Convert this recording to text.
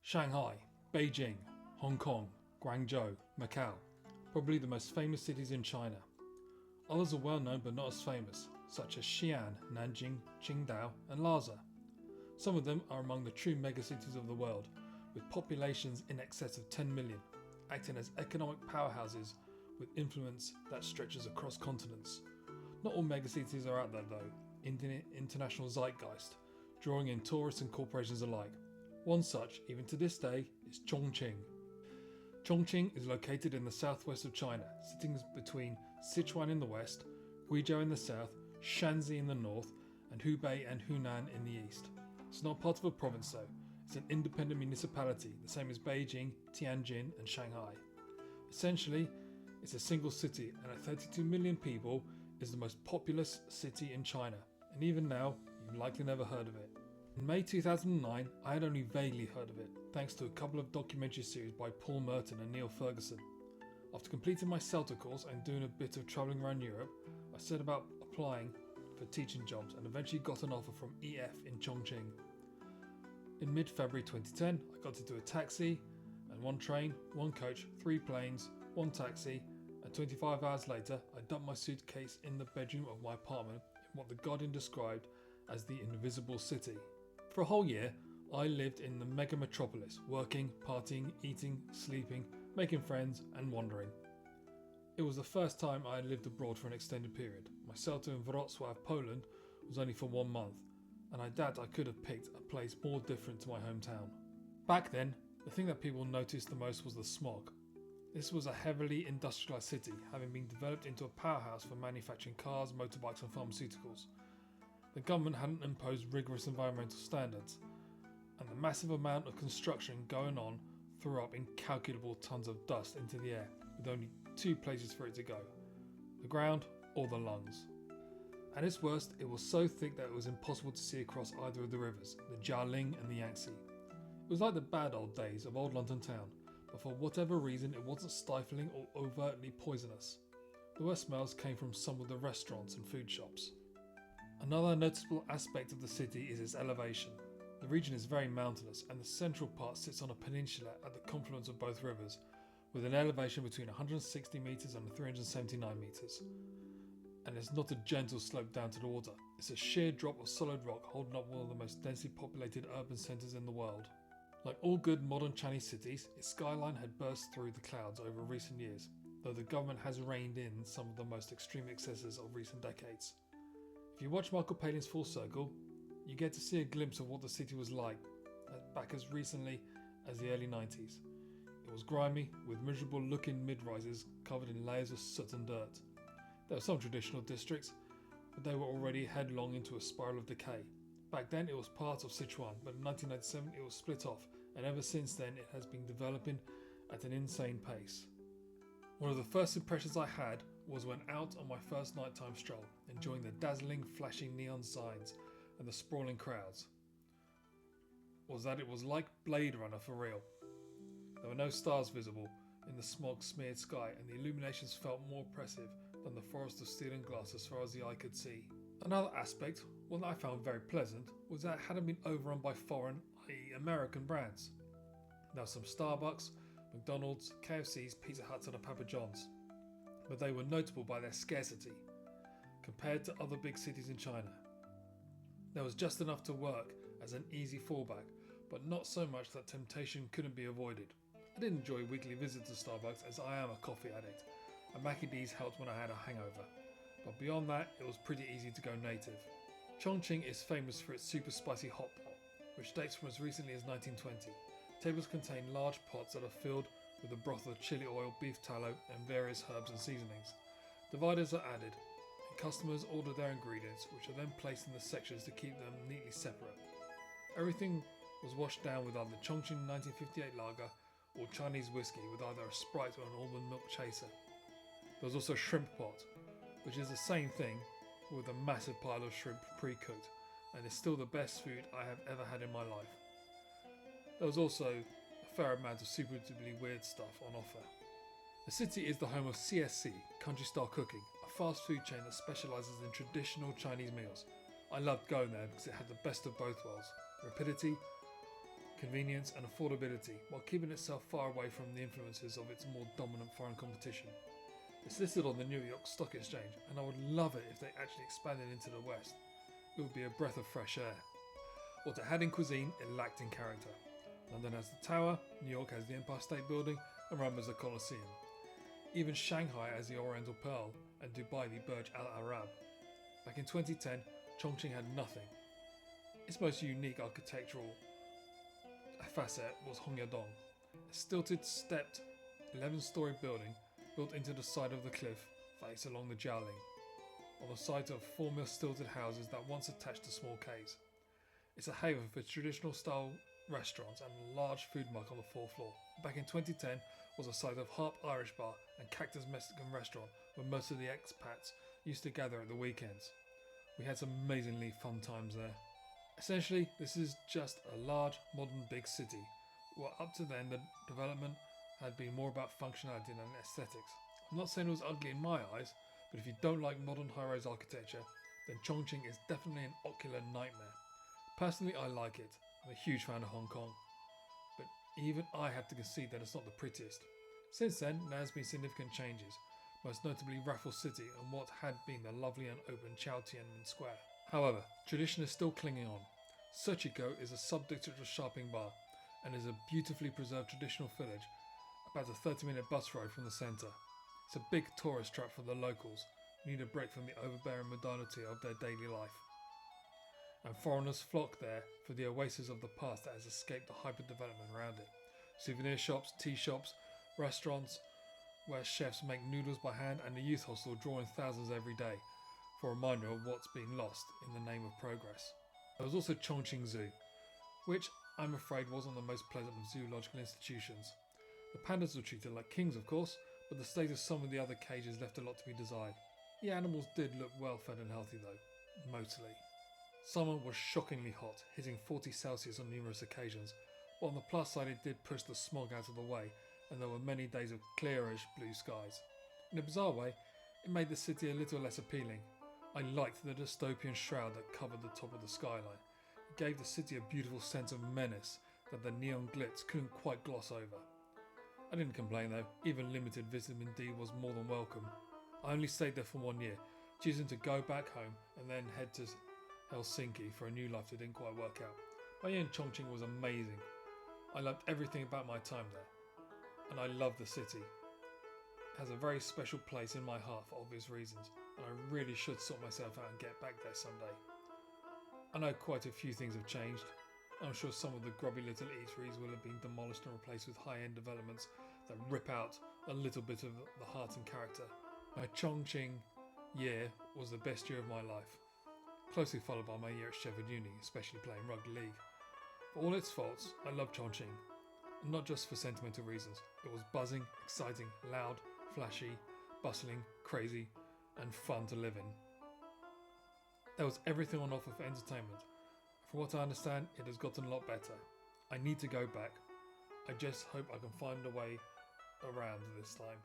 Shanghai, Beijing, Hong Kong, Guangzhou, Macau, probably the most famous cities in China. Others are well known but not as famous, such as Xi'an, Nanjing, Qingdao and Lhasa. Some of them are among the true megacities of the world, with populations in excess of 10 million, acting as economic powerhouses with influence that stretches across continents. Not all megacities are out there though, in the international zeitgeist, drawing in tourists and corporations alike. One such, even to this day, is Chongqing. Chongqing is located in the southwest of China, sitting between Sichuan in the west, Guizhou in the south, Shanxi in the north, and Hubei and Hunan in the east. It's not part of a province though, it's an independent municipality, the same as Beijing, Tianjin and Shanghai. Essentially, it's a single city and at 32 million people is the most populous city in China, and even now, you've likely never heard of it. In May 2009, I had only vaguely heard of it, thanks to a couple of documentary series by Paul Merton and Neil Ferguson. After completing my CELTA course and doing a bit of travelling around Europe, I set about applying for teaching jobs and eventually got an offer from EF in Chongqing. In mid-February 2010, I got into a taxi and one train, one coach, 3 planes, one taxi, and 25 hours later, I dumped my suitcase in the bedroom of my apartment in what The Guardian described as the invisible city. For a whole year, I lived in the mega metropolis, working, partying, eating, sleeping, making friends and wandering. It was the first time I had lived abroad for an extended period. My CELTA in Wrocław, Poland was only for 1 month, and I doubt I could have picked a place more different to my hometown. Back then, the thing that people noticed the most was the smog. This was a heavily industrialised city, having been developed into a powerhouse for manufacturing cars, motorbikes and pharmaceuticals. The government hadn't imposed rigorous environmental standards, and the massive amount of construction going on threw up incalculable tons of dust into the air, with only 2 places for it to go: the ground or the lungs. At its worst, it was so thick that it was impossible to see across either of the rivers, the Jialing and the Yangtze. It was like the bad old days of old London town, but for whatever reason it wasn't stifling or overtly poisonous. The worst smells came from some of the restaurants and food shops. Another noticeable aspect of the city is its elevation. The region is very mountainous and the central part sits on a peninsula at the confluence of both rivers, with an elevation between 160 metres and 379 metres. And it's not a gentle slope down to the water, it's a sheer drop of solid rock holding up one of the most densely populated urban centres in the world. Like all good modern Chinese cities, its skyline had burst through the clouds over recent years, though the government has reined in some of the most extreme excesses of recent decades. If you watch Michael Palin's Full Circle, you get to see a glimpse of what the city was like back as recently as the early 90s. It was grimy, with miserable looking mid-rises covered in layers of soot and dirt. There were some traditional districts, but they were already headlong into a spiral of decay. Back then it was part of Sichuan, but in 1997 it was split off, and ever since then it has been developing at an insane pace. One of the first impressions I had was when out on my first nighttime stroll, enjoying the dazzling flashing neon signs and the sprawling crowds, was that it was like Blade Runner for real. There were no stars visible in the smog-smeared sky, and the illuminations felt more oppressive than the forest of steel and glass as far as the eye could see. Another aspect, one that I found very pleasant, was that it hadn't been overrun by foreign, i.e. American brands. There were some Starbucks, McDonald's, KFC's, Pizza Huts and a Papa John's, but they were notable by their scarcity compared to other big cities in China. There was just enough to work as an easy fallback, but not so much that temptation couldn't be avoided. I did enjoy weekly visits to Starbucks as I am a coffee addict, and Mackie D's helped when I had a hangover, but beyond that it was pretty easy to go native. Chongqing is famous for its super spicy hot pot, which dates from as recently as 1920. Tables contain large pots that are filled with a broth of chili oil, beef tallow and various herbs and seasonings. Dividers are added, and customers order their ingredients, which are then placed in the sections to keep them neatly separate. Everything was washed down with either Chongqing 1958 lager or Chinese whiskey with either a Sprite or an almond milk chaser. There was also a shrimp pot, which is the same thing with a massive pile of shrimp pre-cooked, and is still the best food I have ever had in my life. There was also a fair amount of super-duperly weird stuff on offer. The city is the home of CSC, Country Style Cooking, a fast food chain that specialises in traditional Chinese meals. I loved going there because it had the best of both worlds: rapidity, convenience and affordability, while keeping itself far away from the influences of its more dominant foreign competition. It's listed on the New York Stock Exchange, and I would love it if they actually expanded into the West. It would be a breath of fresh air. What it had in cuisine, it lacked in character. London has the Tower, New York has the Empire State Building, and Rome has the Colosseum. Even Shanghai has the Oriental Pearl, and Dubai the Burj Al Arab. Back in 2010, Chongqing had nothing. Its most unique architectural facet was Hongyadong, a stilted, stepped, 11-story building built into the side of the cliff face along the Jialing, on the site of former stilted houses that once attached to small quays. It's a haven for traditional style restaurants and a large food market on the 4th floor. Back in 2010 was a site of Harp Irish Bar and Cactus Mexican restaurant where most of the expats used to gather at the weekends. We had some amazingly fun times there. Essentially, this is just a large, modern, big city, where up to then the development had been more about functionality than aesthetics. I'm not saying it was ugly in my eyes, but if you don't like modern high-rise architecture, then Chongqing is definitely an ocular nightmare. Personally, I like it. I'm a huge fan of Hong Kong, but even I have to concede that it's not the prettiest. Since then, there has been significant changes, most notably Raffles City and what had been the lovely and open Chao Tiananmen Square. However, tradition is still clinging on. Sochiko is a sub-district of Sharping Bar and is a beautifully preserved traditional village about a 30-minute bus ride from the centre. It's a big tourist trap for the locals who need a break from the overbearing modernity of their daily life. And foreigners flock there for the oasis of the past that has escaped the hyper-development around it. Souvenir shops, tea shops, restaurants where chefs make noodles by hand, and the youth hostel drawing thousands every day for a reminder of what's been lost in the name of progress. There was also Chongqing Zoo, which I'm afraid wasn't the most pleasant of zoological institutions. The pandas were treated like kings, of course, but the state of some of the other cages left a lot to be desired. The animals did look well fed and healthy though, mostly. Summer was shockingly hot, hitting 40 Celsius on numerous occasions, but on the plus side it did push the smog out of the way, and there were many days of clearish blue skies. In a bizarre way, it made the city a little less appealing. I liked the dystopian shroud that covered the top of the skyline. It gave the city a beautiful sense of menace that the neon glitz couldn't quite gloss over. I didn't complain though, even limited vitamin D was more than welcome. I only stayed there for 1 year, choosing to go back home and then head to Helsinki for a new life that didn't quite work out. My year in Chongqing was amazing. I loved everything about my time there, and I love the city. It has a very special place in my heart for obvious reasons, and I really should sort myself out and get back there someday. I know quite a few things have changed. I'm sure some of the grubby little eateries will have been demolished and replaced with high-end developments that rip out a little bit of the heart and character. My Chongqing year was the best year of my life, closely followed by my year at Sheffield Uni, especially playing rugby league. For all its faults, I love Chongqing, and not just for sentimental reasons. It was buzzing, exciting, loud, flashy, bustling, crazy, and fun to live in. There was everything on offer for entertainment. From what I understand, it has gotten a lot better. I need to go back. I just hope I can find a way around this time.